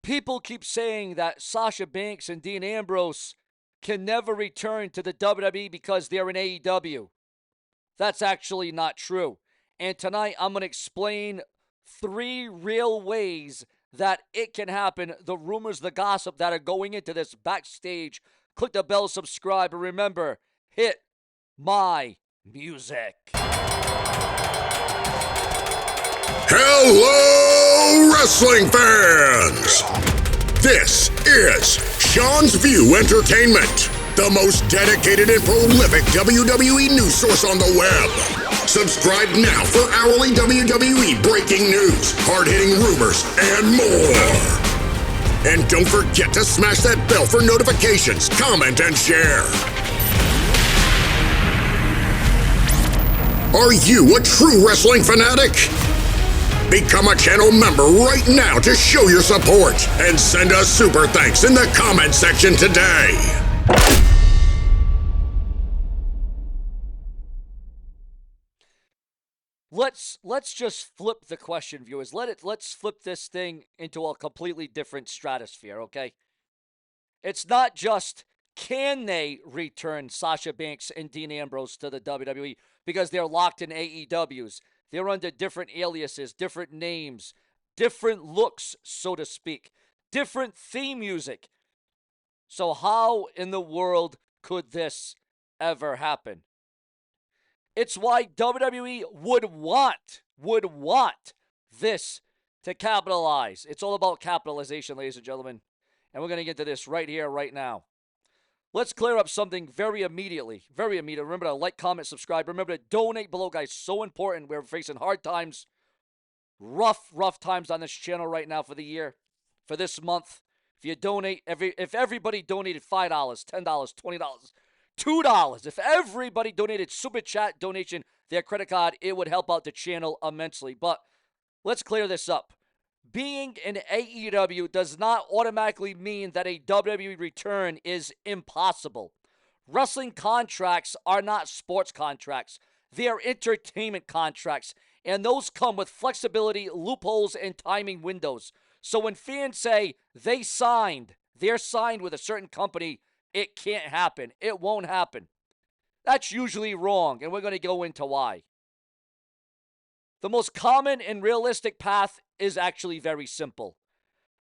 People keep saying that Sasha Banks and Dean Ambrose can never return to the WWE because they're in AEW. That's actually not true. And tonight I'm going to explain 3 real ways that it can happen, the rumors, the gossip that are going into this backstage. Click the bell, subscribe, and remember, hit my music. Hello, wrestling fans! This is Sean's View Entertainment, the most dedicated and prolific WWE news source on the web. Subscribe now for hourly WWE breaking news, hard-hitting rumors, and more. And don't forget to smash that bell for notifications, comment, and share. Are you a true wrestling fanatic? Become a channel member right now to show your support and send us super thanks in the comment section today. Let's just flip the question, viewers. Let's flip this thing into a completely different stratosphere, okay? It's not just can they return Sasha Banks and Dean Ambrose to the WWE because they're locked in AEWs. They're under different aliases, different names, different looks, so to speak, different theme music. So how in the world could this ever happen? It's why WWE would want this to capitalize. It's all about capitalization, ladies and gentlemen. And we're going to get to this right here, right now. Let's clear up something very immediately. Very immediate. Remember to like, comment, subscribe. Remember to donate below, guys. So important. We're facing hard times. Rough times on this channel right now for the year. For this month. If you donate, if everybody donated $5, $10, $20, $2, if everybody donated super chat donation, their credit card, it would help out the channel immensely. But let's clear this up. Being in AEW does not automatically mean that a WWE return is impossible. Wrestling contracts are not sports contracts. They are entertainment contracts, and those come with flexibility, loopholes, and timing windows. So when fans say they're signed with a certain company, it can't happen. It won't happen. That's usually wrong, and we're going to go into why. The most common and realistic path is actually very simple.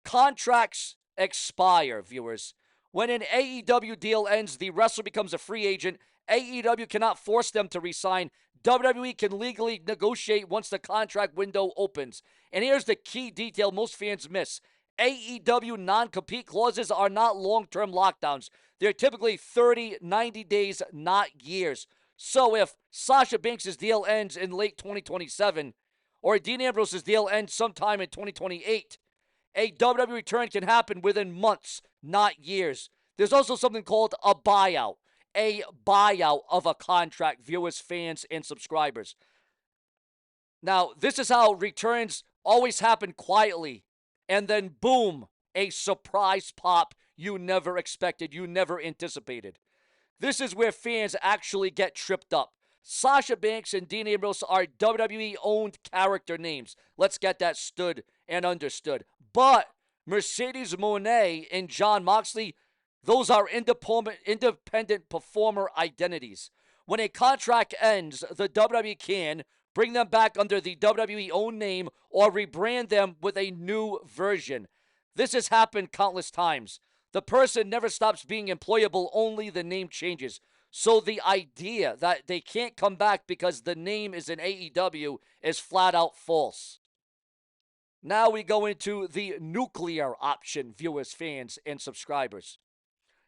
Contracts expire, viewers. When an AEW deal ends, the wrestler becomes a free agent. AEW cannot force them to re-sign. WWE can legally negotiate once the contract window opens. And here's the key detail most fans miss. AEW non-compete clauses are not long-term lockdowns. They're typically 30, 90 days, not years. So if Sasha Banks' deal ends in late 2027, or Dean Ambrose's deal ends sometime in 2028, a WWE return can happen within months, not years. There's also something called a buyout of a contract, viewers, fans, and subscribers. Now, this is how returns always happen quietly, and then boom, a surprise pop you never expected, you never anticipated. This is where fans actually get tripped up. Sasha Banks and Dean Ambrose are WWE-owned character names. Let's get that stood and understood. But Mercedes Moné and Jon Moxley, those are independent performer identities. When a contract ends, the WWE can bring them back under the WWE-owned name or rebrand them with a new version. This has happened countless times. The person never stops being employable, only the name changes. So the idea that they can't come back because the name is in AEW is flat out false. Now we go into the nuclear option, viewers, fans, and subscribers.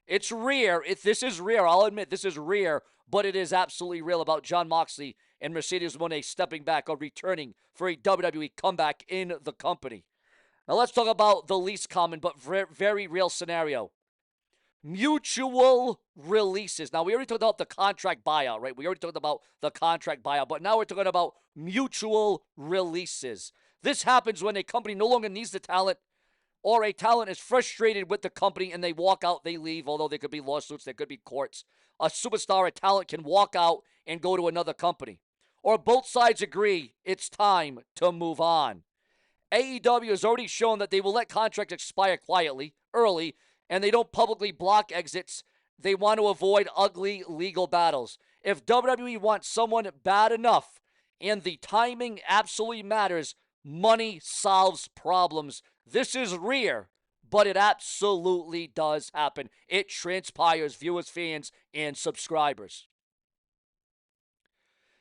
It's rare. This is rare. I'll admit this is rare, but it is absolutely real about Jon Moxley and Mercedes Moné stepping back or returning for a WWE comeback in the company. Now let's talk about the least common but very real scenario. Mutual releases. Now, we already talked about the contract buyout, right? We already talked about the contract buyout, but now we're talking about mutual releases. This happens when a company no longer needs the talent, or a talent is frustrated with the company and they walk out, they leave, although there could be lawsuits, there could be courts. A superstar, a talent can walk out and go to another company. Or both sides agree it's time to move on. AEW has already shown that they will let contracts expire quietly, early, and they don't publicly block exits. They want to avoid ugly legal battles. If WWE wants someone bad enough and the timing absolutely matters, money solves problems. This is rare, but it absolutely does happen. It transpires, viewers, fans, and subscribers.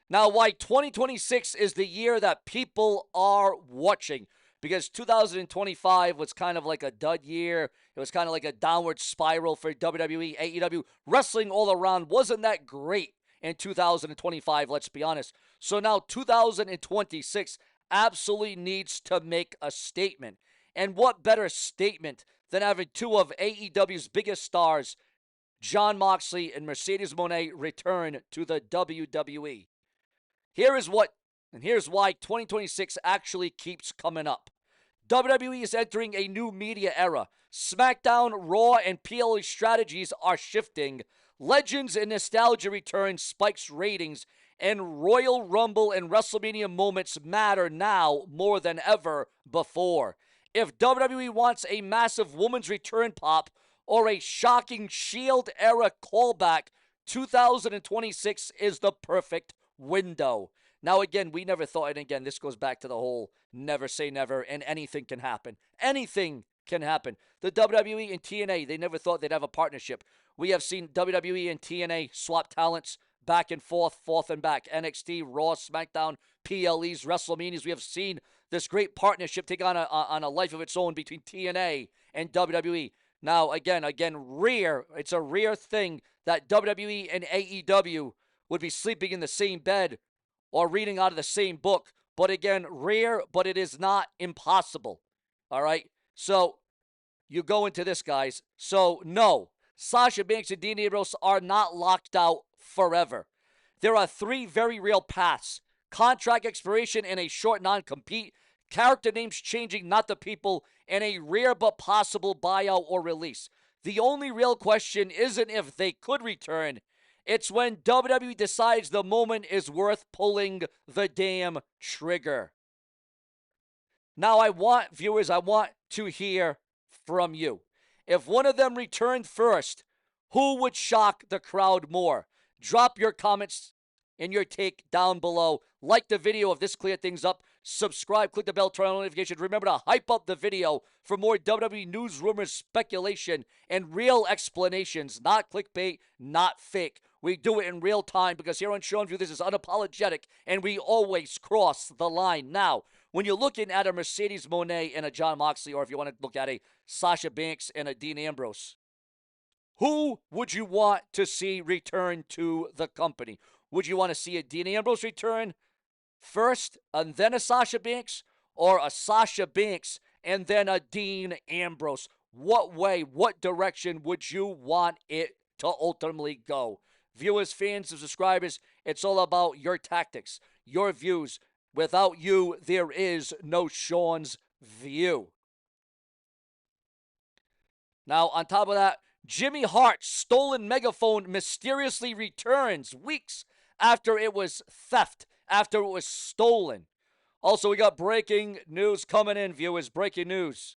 Now, why 2026 is the year that people are watching? Because 2025 was kind of like a dud year. It was kind of like a downward spiral for WWE, AEW. Wrestling all around wasn't that great in 2025, let's be honest. So now 2026 absolutely needs to make a statement. And what better statement than having two of AEW's biggest stars, Jon Moxley and Mercedes Moné, return to the WWE. Here's why 2026 actually keeps coming up. WWE is entering a new media era. SmackDown, Raw, and PLE strategies are shifting. Legends and nostalgia return spikes ratings, and Royal Rumble and WrestleMania moments matter now more than ever before. If WWE wants a massive women's return pop or a shocking Shield era callback, 2026 is the perfect window. Now, again, we never thought, and again, this goes back to the whole never say never, and anything can happen. Anything can happen. The WWE and TNA, they never thought they'd have a partnership. We have seen WWE and TNA swap talents back and forth and back. NXT, Raw, SmackDown, PLEs, WrestleManias. We have seen this great partnership take on a life of its own between TNA and WWE. Now, again, rare. It's a rare thing that WWE and AEW would be sleeping in the same bed or reading out of the same book. But again, rare, but it is not impossible. All right? So, you go into this, guys. So, no, Sasha Banks and Dean Ambrose are not locked out forever. There are three very real paths: contract expiration and a short non-compete, character names changing, not the people, and a rare but possible buyout or release. The only real question isn't if they could return. It's when WWE decides the moment is worth pulling the damn trigger. Now, I want to hear from you. If one of them returned first, who would shock the crowd more? Drop your comments and your take down below. Like the video if this cleared things up. Subscribe, click the bell, turn on notifications. Remember to hype up the video for more WWE news, rumors, speculation, and real explanations. Not clickbait, not fake. We do it in real time because here on SeanzView, this is unapologetic, and we always cross the line. Now, when you're looking at a Mercedes Moné and a Jon Moxley, or if you want to look at a Sasha Banks and a Dean Ambrose, who would you want to see return to the company? Would you want to see a Dean Ambrose return first and then a Sasha Banks, or a Sasha Banks and then a Dean Ambrose? What way, what direction would you want it to ultimately go? Viewers, fans, and subscribers, it's all about your tactics, your views. Without you, there is no Sean's View. Now, on top of that, Jimmy Hart's stolen megaphone mysteriously returns weeks after it was theft, after it was stolen. Also, we got breaking news coming in, viewers. Breaking news.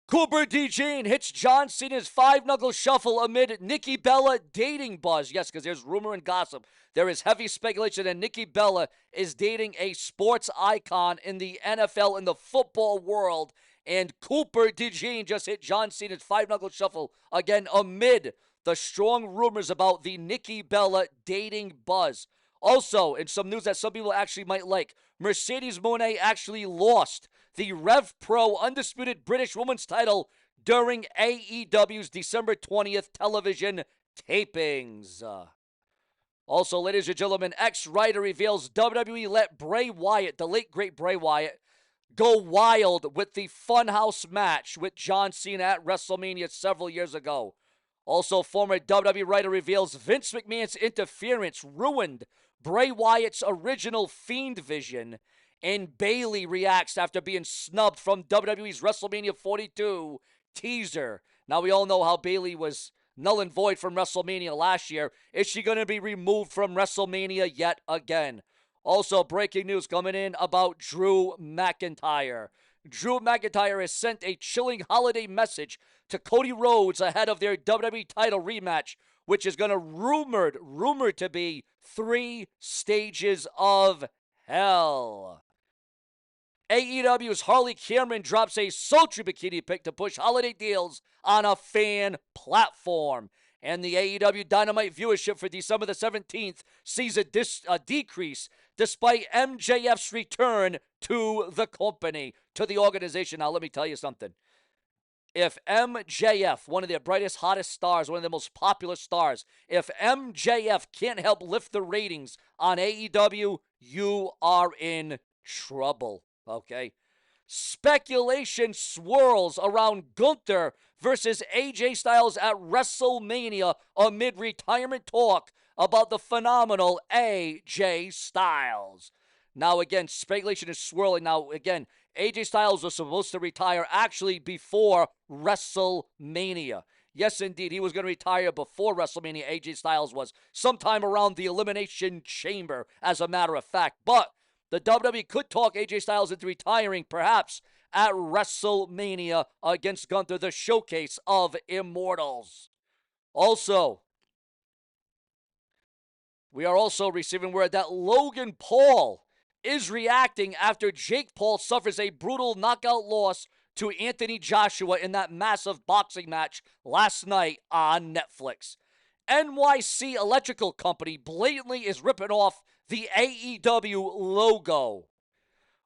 Cooper DeJean hits John Cena's five-knuckle shuffle amid Nikki Bella dating buzz. Yes, because there's rumor and gossip. There is heavy speculation that Nikki Bella is dating a sports icon in the NFL, in the football world. And Cooper DeJean just hit John Cena's five-knuckle shuffle again amid the strong rumors about the Nikki Bella dating buzz. Also, in some news that some people actually might like, Mercedes Moné actually lost the Rev Pro Undisputed British Women's title during AEW's December 20th television tapings. Also, ladies and gentlemen, ex-writer reveals WWE let Bray Wyatt, the late great Bray Wyatt, go wild with the Funhouse match with John Cena at WrestleMania several years ago. Also, former WWE writer reveals Vince McMahon's interference ruined Bray Wyatt's original Fiend vision, and Bayley reacts after being snubbed from WWE's WrestleMania 42 teaser. Now, we all know how Bayley was null and void from WrestleMania last year. Is she going to be removed from WrestleMania yet again? Also, breaking news coming in about Drew McIntyre. Drew McIntyre has sent a chilling holiday message to Cody Rhodes ahead of their WWE title rematch, which is going to rumored to be 3 stages of hell. AEW's Harley Cameron drops a sultry bikini pic to push holiday deals on a fan platform. And the AEW Dynamite viewership for December the 17th sees a decrease despite MJF's return to the company, to the organization. Now, let me tell you something. If MJF, one of their brightest, hottest stars, one of the most popular stars, if MJF can't help lift the ratings on AEW, you are in trouble, okay? Speculation swirls around Gunther versus AJ Styles at WrestleMania amid retirement talk about the phenomenal AJ Styles. Now, again, speculation is swirling. Now, again, AJ Styles was supposed to retire actually before WrestleMania. Yes, indeed, he was going to retire before WrestleMania. AJ Styles was sometime around the Elimination Chamber, as a matter of fact. But the WWE could talk AJ Styles into retiring, perhaps, at WrestleMania against Gunther, the showcase of Immortals. Also, we are also receiving word that Logan Paul is reacting after Jake Paul suffers a brutal knockout loss to Anthony Joshua in that massive boxing match last night on Netflix. NYC Electrical Company blatantly is ripping off the AEW logo.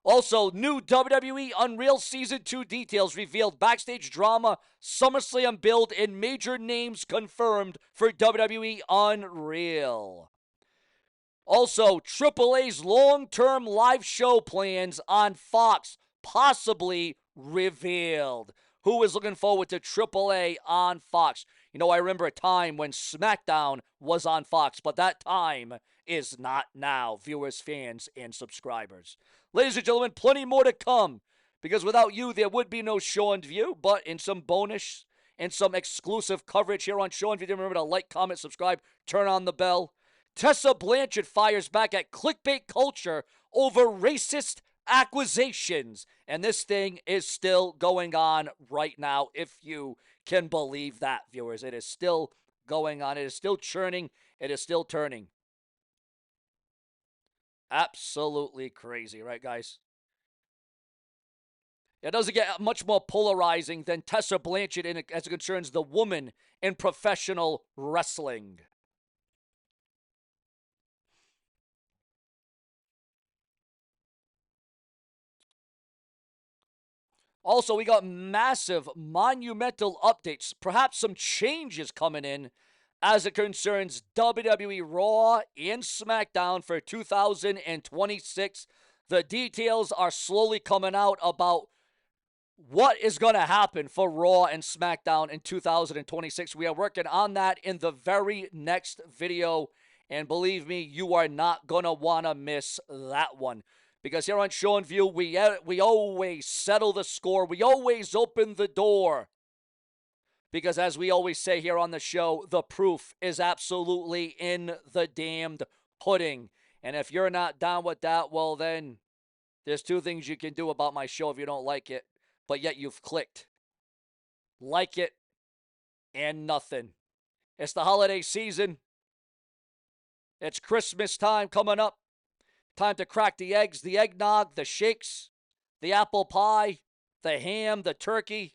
Also, new WWE Unreal Season 2 details revealed, backstage drama, SummerSlam build, and major names confirmed for WWE Unreal. Also, AAA's long-term live show plans on Fox possibly revealed. Who is looking forward to AAA on Fox? You know, I remember a time when SmackDown was on Fox, but that time is not now, viewers, fans, and subscribers. Ladies and gentlemen, plenty more to come, because without you, there would be no Sean View, but in some bonus and some exclusive coverage here on Sean View, remember to like, comment, subscribe, turn on the bell. Tessa Blanchard fires back at clickbait culture over racist accusations. And this thing is still going on right now, if you can believe that, viewers. It is still going on. It is still churning. It is still turning. Absolutely crazy, right, guys? It doesn't get much more polarizing than Tessa Blanchard as it concerns the woman in professional wrestling. Also, we got massive, monumental updates, perhaps some changes coming in as it concerns WWE Raw and SmackDown for 2026. The details are slowly coming out about what is going to happen for Raw and SmackDown in 2026. We are working on that in the very next video, and believe me, you are not going to want to miss that one. Because here on Show and View, we always settle the score. We always open the door. Because as we always say here on the show, the proof is absolutely in the damned pudding. And if you're not down with that, well then, there's 2 things you can do about my show if you don't like it, but yet you've clicked. Like it and nothing. It's the holiday season. It's Christmas time coming up. Time to crack the eggs, the eggnog, the shakes, the apple pie, the ham, the turkey.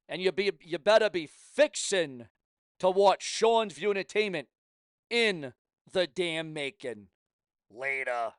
And you better be fixin' to watch Sean's View Entertainment in the damn making. Later.